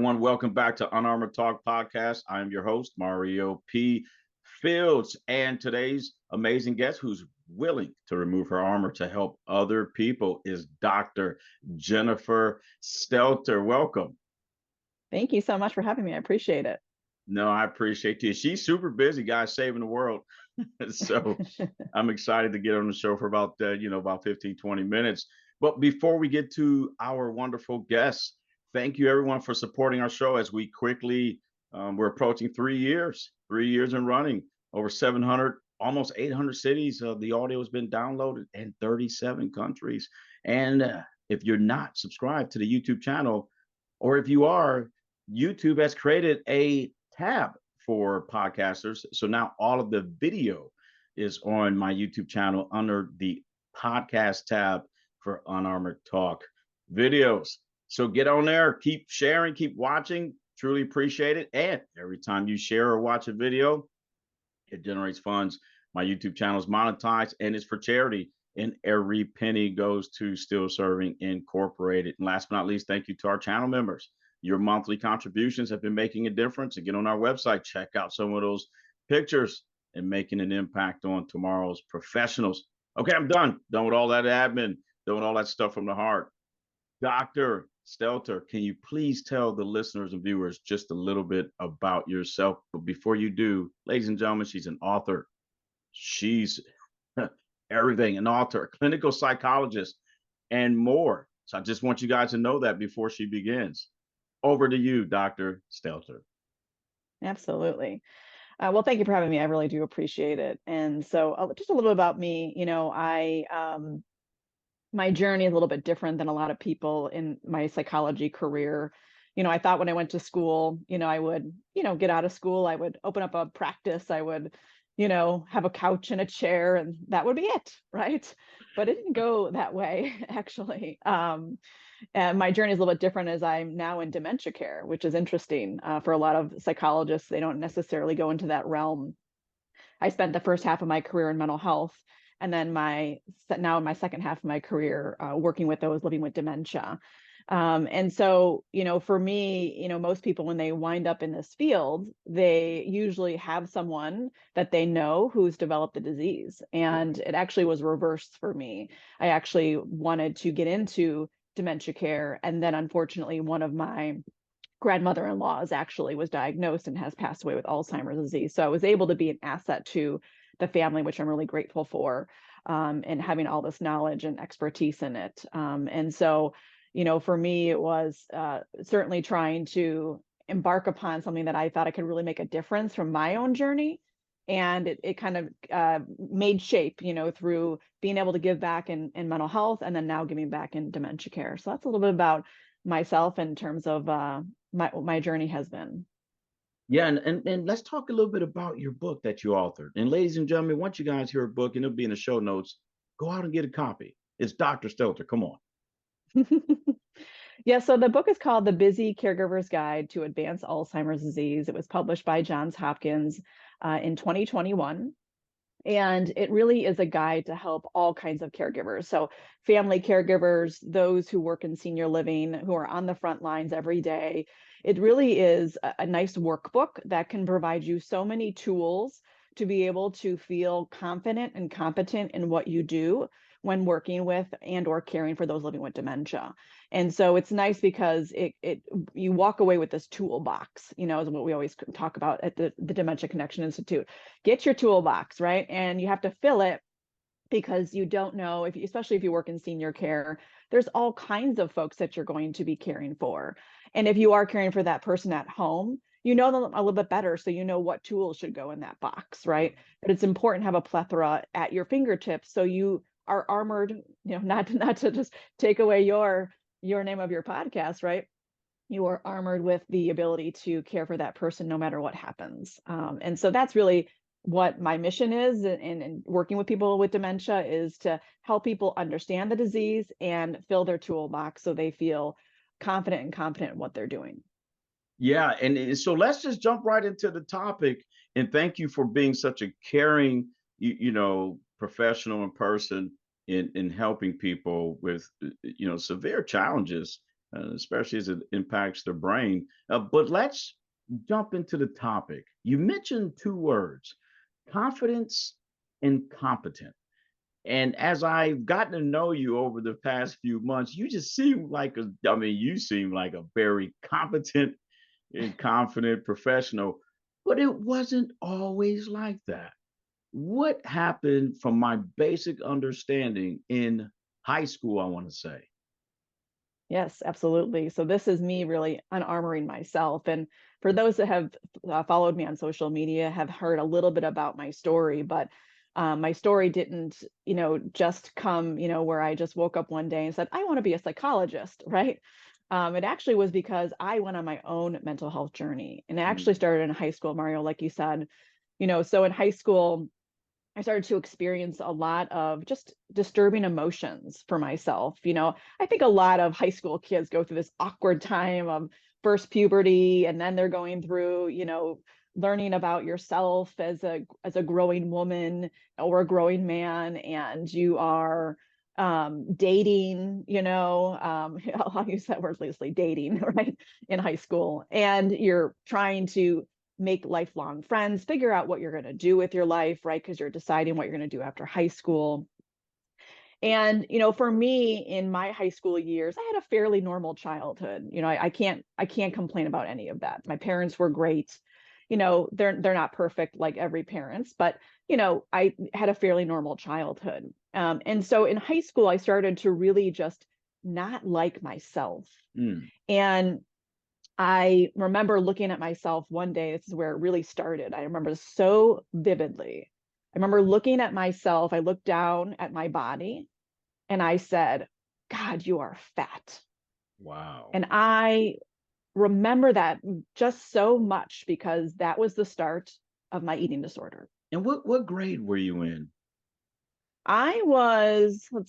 everyone. Welcome back to Unarmored Talk Podcast. I am your host, Mario P. Fields, and today's amazing guest who's willing to remove her armor to help other people is Dr. Jennifer Stelter. Welcome. Thank you so much for having me. I appreciate it. No, I appreciate you. She's super busy, guys, saving the world. So I'm excited to get on the show for about 15, 20 minutes. But before we get to our wonderful guests, thank you everyone for supporting our show as we quickly, we're approaching 3 years and running, over 700, almost 800 cities. The audio has been downloaded in 37 countries. And if you're not subscribed to the YouTube channel, or if you are, YouTube has created a tab for podcasters. So now all of the video is on my YouTube channel under the podcast tab for Unarmored Talk videos. So get on there, keep sharing, keep watching. Truly appreciate it. And every time you share or watch a video, it generates funds. My YouTube channel is monetized and it's for charity. And every penny goes to Still Serving Incorporated. And last but not least, thank you to our channel members. Your monthly contributions have been making a difference. And get on our website, check out some of those pictures and making an impact on tomorrow's professionals. Okay, I'm done. Done with all that admin, done with all that stuff from the heart. Dr. Stelter, can you please tell the listeners and viewers just a little bit about yourself? But before you do, ladies and gentlemen, she's an author. She's everything, an author, a clinical psychologist, and more. So I just want you guys to know that before she begins. Over to you, Dr. Stelter. Absolutely. Well, thank you for having me. I really do appreciate it. And so just a little bit about me, my journey is a little bit different than a lot of people in my psychology career. I thought when I went to school, I would, get out of school, I would open up a practice, I would, have a couch and a chair, and that would be it, right? But it didn't go that way, actually. And my journey is a little bit different as I'm now in dementia care, which is interesting. For a lot of psychologists, they don't necessarily go into that realm. I spent the first half of my career in mental health, and then now in my second half of my career working with those living with dementia. And so, for me, most people, when they wind up in this field, they usually have someone that they know who's developed the disease. And it actually was reversed for me. I actually wanted to get into dementia care. And then unfortunately, one of my grandmother-in-laws actually was diagnosed and has passed away with Alzheimer's disease. So I was able to be an asset to the family, which I'm really grateful for, and having all this knowledge and expertise in it. And so, for me, it was certainly trying to embark upon something that I thought I could really make a difference from my own journey. And it kind of made shape, through being able to give back in mental health, and then now giving back in dementia care. So that's a little bit about myself in terms of my journey has been. Yeah, and let's talk a little bit about your book that you authored. And ladies and gentlemen, once you guys hear a book, and it'll be in the show notes, go out and get a copy. It's Dr. Stelter. Come on. Yeah, so the book is called The Busy Caregiver's Guide to Advanced Alzheimer's Disease. It was published by Johns Hopkins in 2021. And it really is a guide to help all kinds of caregivers. So family caregivers, those who work in senior living, who are on the front lines every day. It really is a nice workbook that can provide you so many tools to be able to feel confident and competent in what you do when working with and or caring for those living with dementia. And so it's nice because you walk away with this toolbox, is what we always talk about at the Dementia Connection Institute. Get your toolbox, right? And you have to fill it, because you don't know, especially if you work in senior care, there's all kinds of folks that you're going to be caring for. And if you are caring for that person at home, you know them a little bit better, so you know what tools should go in that box, right? But it's important to have a plethora at your fingertips, so you are armored, not to just take away your name of your podcast, right? You are armored with the ability to care for that person no matter what happens. And so that's really what my mission is in working with people with dementia, is to help people understand the disease and fill their toolbox so they feel confident and competent in what they're doing. Yeah, and so let's just jump right into the topic. And thank you for being such a caring, professional and person in helping people with, severe challenges especially as it impacts the brain. But let's jump into the topic. You mentioned two words: confidence and competent. And as I've gotten to know you over the past few months, you just seem like you seem like a very competent and confident professional, but it wasn't always like that. What happened from my basic understanding in high school, I want to say? Yes, absolutely. So this is me really unarmoring myself. And for those that have followed me on social media, have heard a little bit about my story, but my story didn't, just come, where I just woke up one day and said, I want to be a psychologist, right? It actually was because I went on my own mental health journey, and it actually Mm, started in high school, Mario, like you said. So in high school, I started to experience a lot of just disturbing emotions for myself. I think a lot of high school kids go through this awkward time of first puberty, and then they're going through, learning about yourself as a growing woman or a growing man, and you are dating, I'll use that word loosely, dating, right, in high school, and you're trying to make lifelong friends, figure out what you're going to do with your life, right? Because you're deciding what you're going to do after high school. And, for me in my high school years, I had a fairly normal childhood. I can't complain about any of that. My parents were great. They're not perfect like every parents, but I had a fairly normal childhood. And so in high school, I started to really just not like myself. mm, And I remember looking at myself one day. This is where it really started. I remember so vividly. I remember looking at myself. I looked down at my body and I said, God, you are fat. wow. And I remember that just so much because that was the start of my eating disorder. And what grade were you in? I was a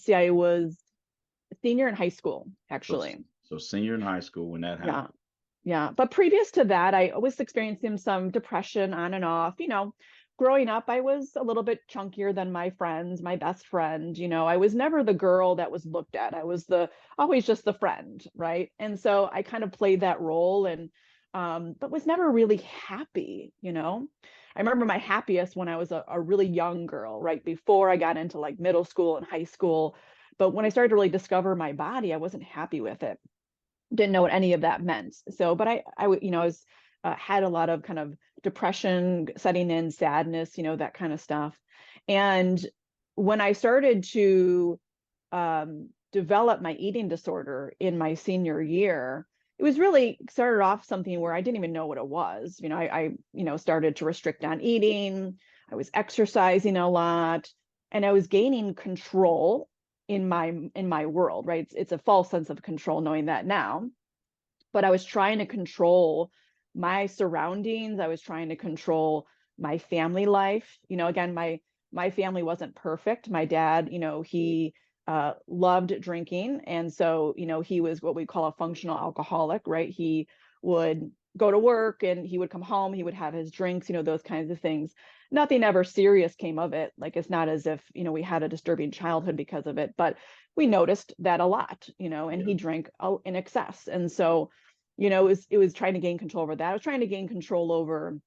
senior in high school, So, actually. so senior in high school when that Yeah. happened. Yeah. But previous to that, I was experiencing some depression on and off. Growing up, I was a little bit chunkier than my friends, my best friend. I was never the girl that was looked at. I was always just the friend, right? And so I kind of played that role, and but was never really happy. I remember my happiest when I was a really young girl, right before I got into like middle school and high school. But when I started to really discover my body, I wasn't happy with it, didn't know what any of that meant. So, but I was had a lot of kind of depression setting in, sadness, that kind of stuff. And when I started to develop my eating disorder in my senior year, it was really started off something where I didn't even know what it was. I started to restrict on eating. I was exercising a lot, and I was gaining control in my world, right? It's a false sense of control knowing that now, but I was trying to control my surroundings. I was trying to control my family life. Again, my family wasn't perfect. My dad, he loved drinking, and so he was what we call a functional alcoholic, right? He would go to work and he would come home, he would have his drinks, those kinds of things. Nothing ever serious came of it. Like, it's not as if we had a disturbing childhood because of it, but we noticed that a lot, and Yeah. he drank in excess. And so it was trying to gain control over that. I was trying to gain control over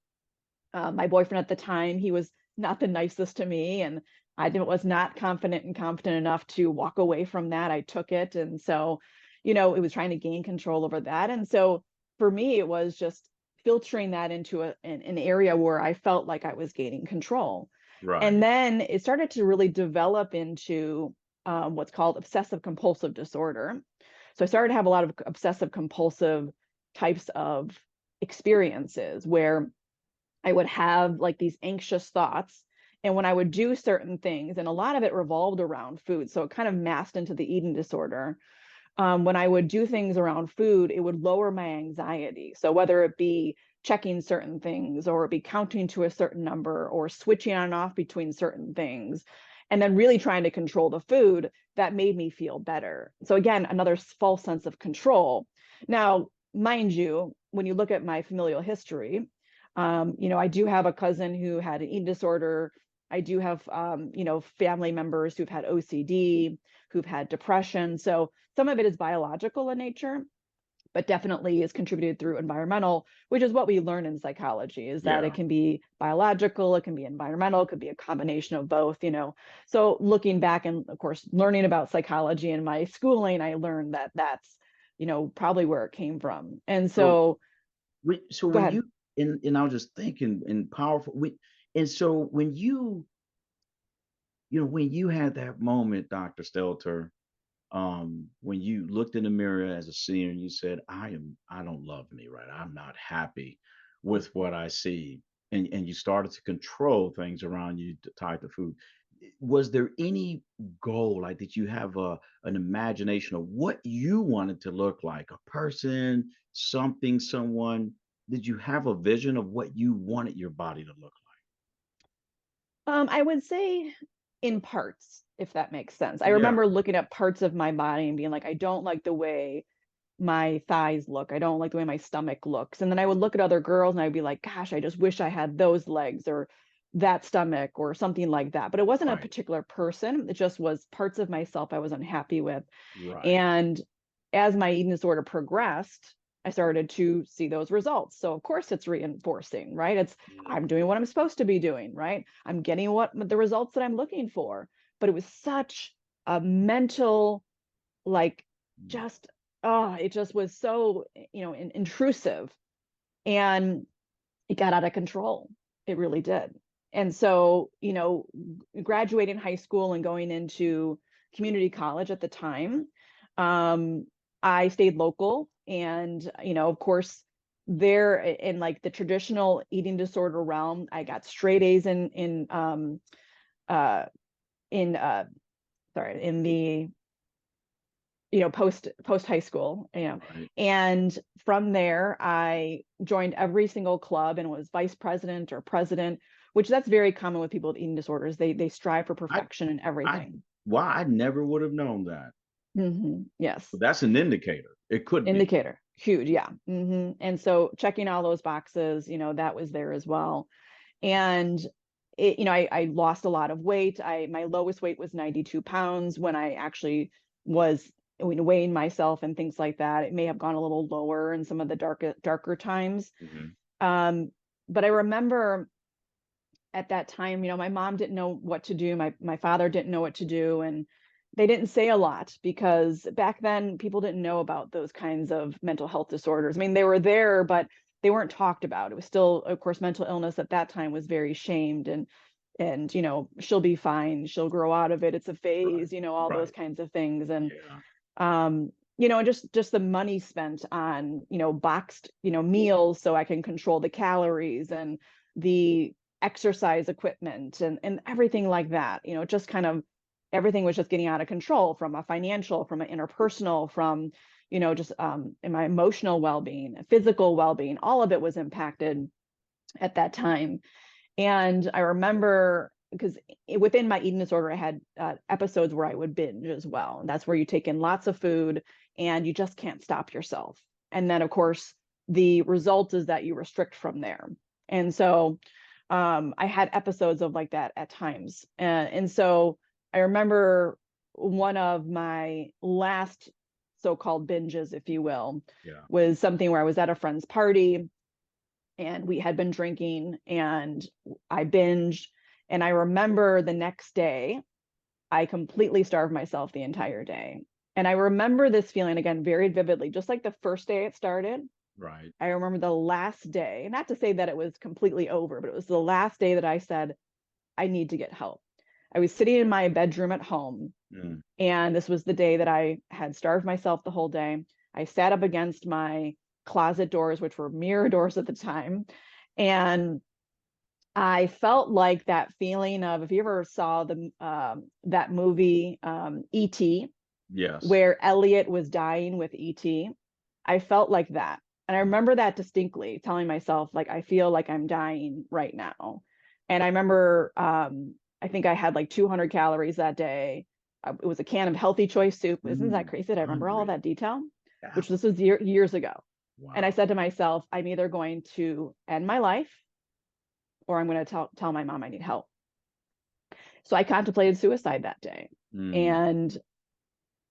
my boyfriend at the time. He was not the nicest to me, and was not confident and competent enough to walk away from that. I took it, and so it was trying to gain control over that. And so for me, it was just filtering that into an area where I felt like I was gaining control. And Right. then it started to really develop into what's called obsessive compulsive disorder. So I started to have a lot of obsessive compulsive types of experiences where I would have like these anxious thoughts. And when I would do certain things, and a lot of it revolved around food, so it kind of masked into the eating disorder. When I would do things around food, it would lower my anxiety. So whether it be checking certain things, or it be counting to a certain number, or switching on and off between certain things, and then really trying to control the food, that made me feel better. So again, another false sense of control. Now, mind you, when you look at my familial history, I do have a cousin who had an eating disorder. I do have, family members who've had OCD, who've had depression. So some of it is biological in nature. but definitely is contributed through environmental, which is what we learn in psychology, is that Yeah. it can be biological, it can be environmental, it could be a combination of both, So looking back and of course, learning about psychology in my schooling, I learned that that's, probably where it came from. And So, so so go when ahead. you, and I was just thinking and powerful, and so when when you had that moment, Dr. Stelter, when you looked in the mirror as a senior and you said, I don't love me, right? I'm not happy with what I see. And you started to control things around you tied to food. Was there any goal? Like, did you have an imagination of what you wanted to look like? A person, something, someone? Did you have a vision of what you wanted your body to look I would say in parts, if that makes sense. I like? Yeah, remember looking at parts of my body and being like, I don't like the way my thighs look. I don't like the way my stomach looks. And then I would look at other girls and I'd be like, gosh, I just wish I had those legs or that stomach or something like that. But it wasn't a right, particular person. It just was parts of myself I was unhappy with. right. And as my eating disorder progressed, I started to see those results. So of course it's reinforcing, right? I'm Mhm. doing what I'm supposed to be doing, right? I'm getting what the results that I'm looking for. But it was such a mental, like, just it just was so, intrusive, and it got out of control. It really did. And so, graduating high school and going into community college at the time, um, I stayed local, and, of course, there in like the traditional eating disorder realm, I got straight A's uh in sorry, in the post high school, Right. and from there I joined every single club and was vice president or president, which that's very common with people with eating disorders. They strive for I perfection in I everything. Why I never would have known that. Yes. But that's an indicator. It could be. Indicator, huge. Yeah. And so checking all those boxes, that was there as well. And I lost a lot of weight. My lowest weight was 92 pounds when I actually was weighing myself and things like that. It may have gone a little lower in some of the darker times. Mhm. Um, but I remember at that time, my mom didn't know what to do. My father didn't know what to do, and they didn't say a lot because back then people didn't know about those kinds of mental health disorders. I mean, they were there, but they weren't talked about. It was still, of course, mental illness at that time was very shamed, and she'll be fine, she'll grow out of it, it's a Right. phase, all those Right. kinds of things. And Yeah. just the money spent on boxed meals so I can control the calories and the exercise equipment and everything like that. Just kind of everything was just getting out of control, from a financial, from an interpersonal, from just in my emotional well-being, physical well-being. All of it was impacted at that time. And I remember, because within my eating disorder, I had episodes where I would binge as well. And that's where you take in lots of food and you just can't stop yourself. And then, of course, the result is that you restrict from there. And so I had episodes of like that at times. And so I remember one of my last so-called binges, if you will, Yeah. was something where I was at a friend's party and we had been drinking and I binged. And I remember the next day, I completely starved myself the entire day. And I remember this feeling again very vividly, just like the first day it started. Right. I remember the last day, not to say that it was completely over, but it was the last day that I said, I need to get help. I was sitting in my bedroom at home, Mm. and this was the day that I had starved myself the whole day. I sat up against my closet doors, which were mirror doors at the time. And I felt like that feeling of, if you ever saw that movie, E.T., Yes. where Elliot was dying with E.T., I felt like that. And I remember that distinctly, telling myself, like, I feel like I'm dying right now. And I remember, I think I had like 200 calories that day. It was a can of Healthy Choice soup. Isn't that Mm. crazy that I remember all Unreal. that detail? Yeah. Which this was years ago. And I Wow. said to myself, I'm either going to end my life or I'm going to tell my mom I need help. So I contemplated suicide that day. Mm. And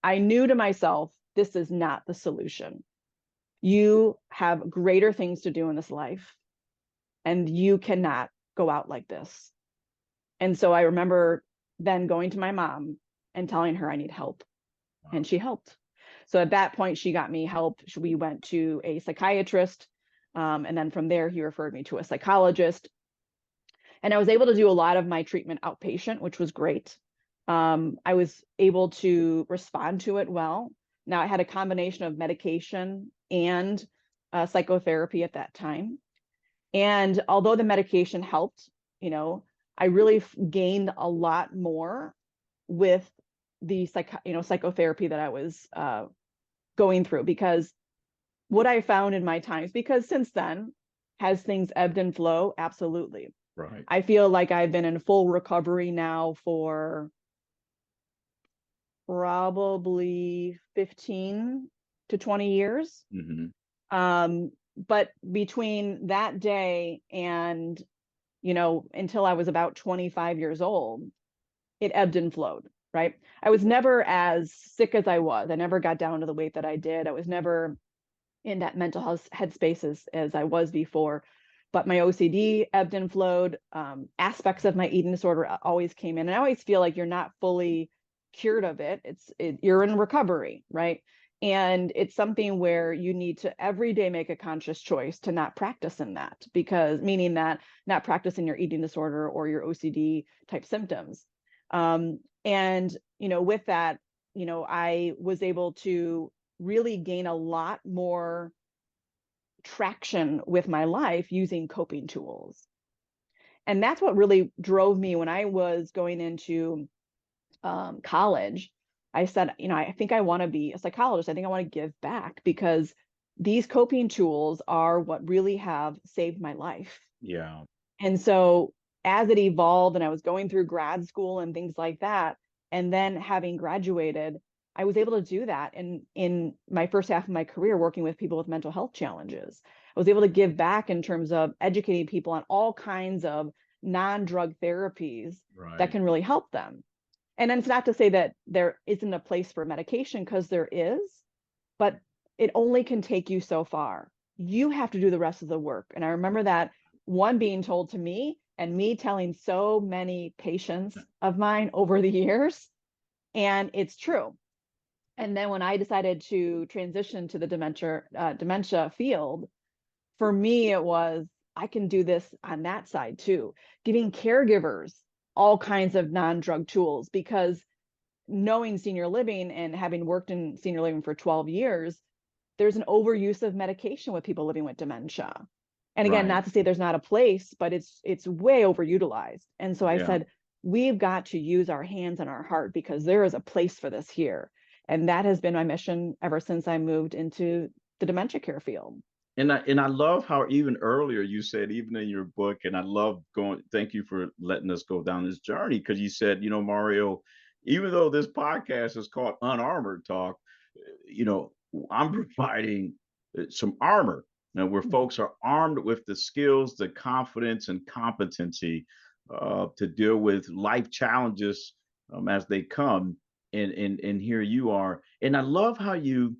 I knew to myself, this is not the solution. You have greater things to do in this life, and you cannot go out like this. And so I remember then going to my mom and telling her I need help, and she helped. So at that point, she got me help. We went to a psychiatrist, and then from there, he referred me to a psychologist. And I was able to do a lot of my treatment outpatient, which was great. I was able to respond to it well. Now, I had a combination of medication and psychotherapy at that time. And although the medication helped, I really gained a lot more with the psychotherapy that I was going through, because what I found in my times, because since then, has things ebbed and flow? Absolutely. Right. I feel like I've been in full recovery now for probably 15 to 20 years. Mm-hmm. But between that day and, until I was about 25 years old, it ebbed and flowed, right? I was never as sick as I was. I never got down to the weight that I did. I was never in that mental health headspace as I was before. But my OCD ebbed and flowed. Aspects of my eating disorder always came in. And I always feel like you're not fully cured of it. You're in recovery, right? And it's something where you need to every day make a conscious choice to not practice in that, because meaning that not practice in your eating disorder or your OCD type symptoms. And, with that, I was able to really gain a lot more traction with my life using coping tools. And that's what really drove me when I was going into college. I said, I think I want to be a psychologist. I think I want to give back, because these coping tools are what really have saved my life. Yeah. And so as it evolved and I was going through grad school and things like that, and then having graduated, I was able to do that in my first half of my career, working with people with mental health challenges. I was able to give back in terms of educating people on all kinds of non-drug therapies that can really help them. And it's not to say that there isn't a place for medication, because there is, but it only can take you so far. You have to do the rest of the work. And I remember that one being told to me, and me telling so many patients of mine over the years, and it's true. And then when I decided to transition to the dementia field, for me, it was, I can do this on that side too, giving caregivers all kinds of non-drug tools, because knowing senior living and having worked in senior living for 12 years, there's an overuse of medication with people living with dementia. And again, not to say there's not a place, but it's way overutilized. And so I said, we've got to use our hands and our heart, because there is a place for this here. And that has been my mission ever since I moved into the dementia care field. And I love how even earlier you said, even in your book, and I love thank you for letting us go down this journey, because you said, Mario, even though this podcast is called Unarmored Talk, I'm providing some armor, where folks are armed with the skills, the confidence, and competency to deal with life challenges as they come. And here you are. And I love how you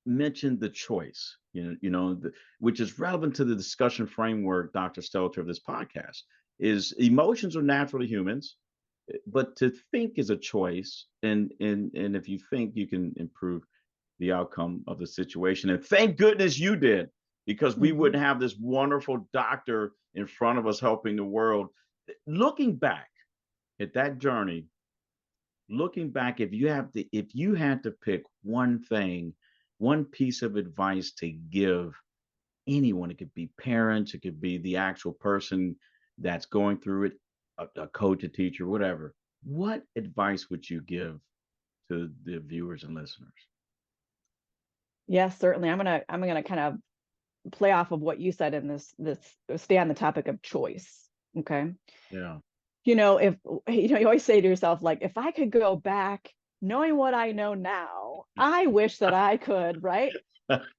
mentioned the choice, which is relevant to the discussion framework, Dr. Stelter, of this podcast, is emotions are naturally humans, but to think is a choice. And if you think, you can improve the outcome of the situation. And thank goodness you did, because we wouldn't have this wonderful doctor in front of us helping the world. Looking back at that journey, if you had to pick one thing, one piece of advice to give anyone, it could be parents, it could be the actual person that's going through it, a coach, a teacher, whatever. What advice would you give to the viewers and listeners? Yes, certainly. I'm gonna kind of play off of what you said in this stay on the topic of choice. Okay. Yeah. If you always say to yourself, like, if I could go back knowing what I know now, I wish that I could, right?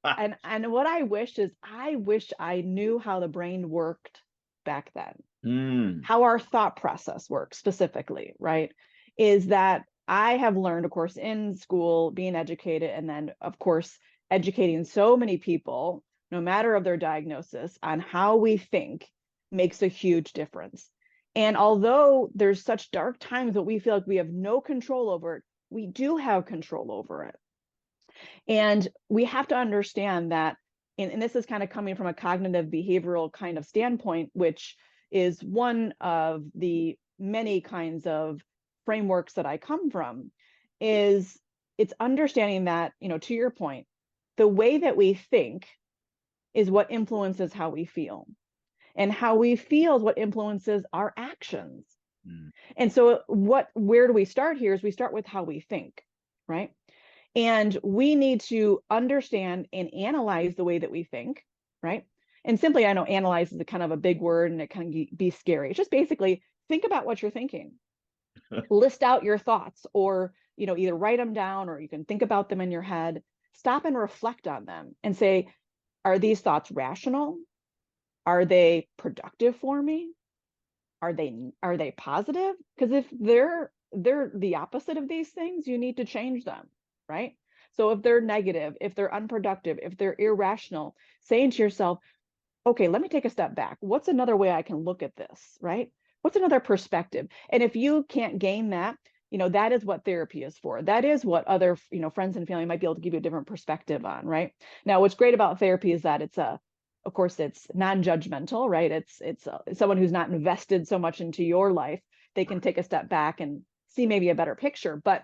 And what I wish is, I wish I knew how the brain worked back then. How our thought process works specifically, right? Is that I have learned, of course, in school, being educated, and then, of course, educating so many people, no matter of their diagnosis, on how we think makes a huge difference. And although there's such dark times that we feel like we have no control over it, we do have control over it. And we have to understand that, and this is kind of coming from a cognitive behavioral kind of standpoint, which is one of the many kinds of frameworks that I come from, is it's understanding that, to your point, the way that we think is what influences how we feel. And how we feel is what influences our actions. Mm. And so where do we start here is we start with how we think, right? And we need to understand and analyze the way that we think, right? And simply, I know analyze is a kind of a big word and it can be scary. It's just basically think about what you're thinking. List out your thoughts, or, either write them down, or you can think about them in your head. Stop and reflect on them and say, are these thoughts rational? Are they productive for me? Are they positive? Because if they're the opposite of these things, you need to change them, right? So if they're negative, if they're unproductive, if they're irrational, saying to yourself, okay, let me take a step back. What's another way I can look at this, right? What's another perspective? And if you can't gain that, that is what therapy is for. That is what other, friends and family might be able to give you a different perspective on, right? Now, what's great about therapy is that of course, it's non-judgmental, right? It's someone who's not invested so much into your life. They can take a step back and see maybe a better picture, but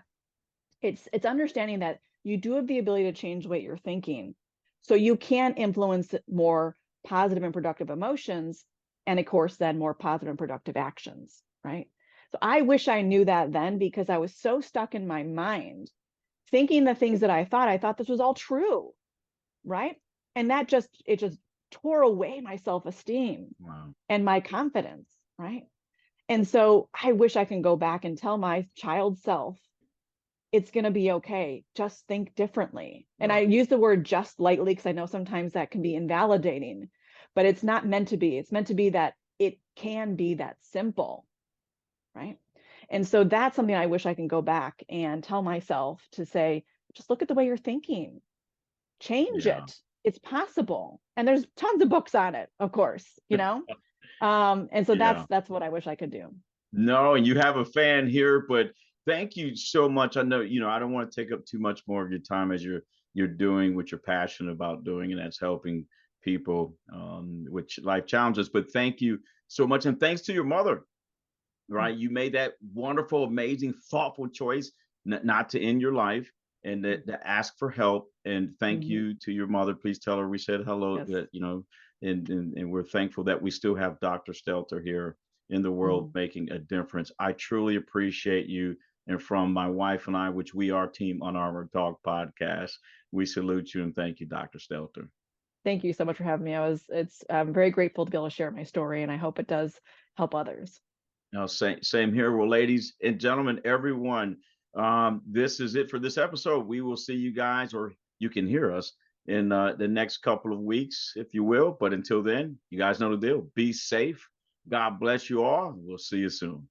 it's understanding that you do have the ability to change the way you're thinking. So you can influence more positive and productive emotions, and of course, then more positive and productive actions, right? So I wish I knew that then, because I was so stuck in my mind thinking the things that I thought this was all true, right? And it just tore away my self-esteem. Wow. And my confidence, right? And so I wish I can go back and tell my child self, it's going to be okay. Just think differently. And I use the word just lightly because I know sometimes that can be invalidating, but it's not meant to be. It's meant to be that it can be that simple, right? And so that's something I wish I can go back and tell myself, to say, just look at the way you're thinking, change it. It's possible. And there's tons of books on it, of course, and so that's what I wish I could do. No, and you have a fan here, but thank you so much. I know, I don't want to take up too much more of your time as you're doing what you're passionate about doing, and that's helping people with life challenges. But thank you so much. And thanks to your mother, right? Mm-hmm. You made that wonderful, amazing, thoughtful choice not to end your life, and to ask for help. And thank mm-hmm. you to your mother. Please tell her we said hello. Yes. That, and we're thankful that we still have Dr. Stelter here in the world mm-hmm. making a difference. I truly appreciate you. And from my wife and I, which we are Team Unarmored Talk Podcast, we salute you and thank you, Dr. Stelter. Thank you so much for having me. I'm very grateful to be able to share my story, and I hope it does help others. No, same here. Well, ladies and gentlemen, everyone, this is it for this episode. We will see you guys, or you can hear us, in the next couple of weeks, if you will. But until then, you guys know the deal. Be safe. God bless you all. We'll see you soon.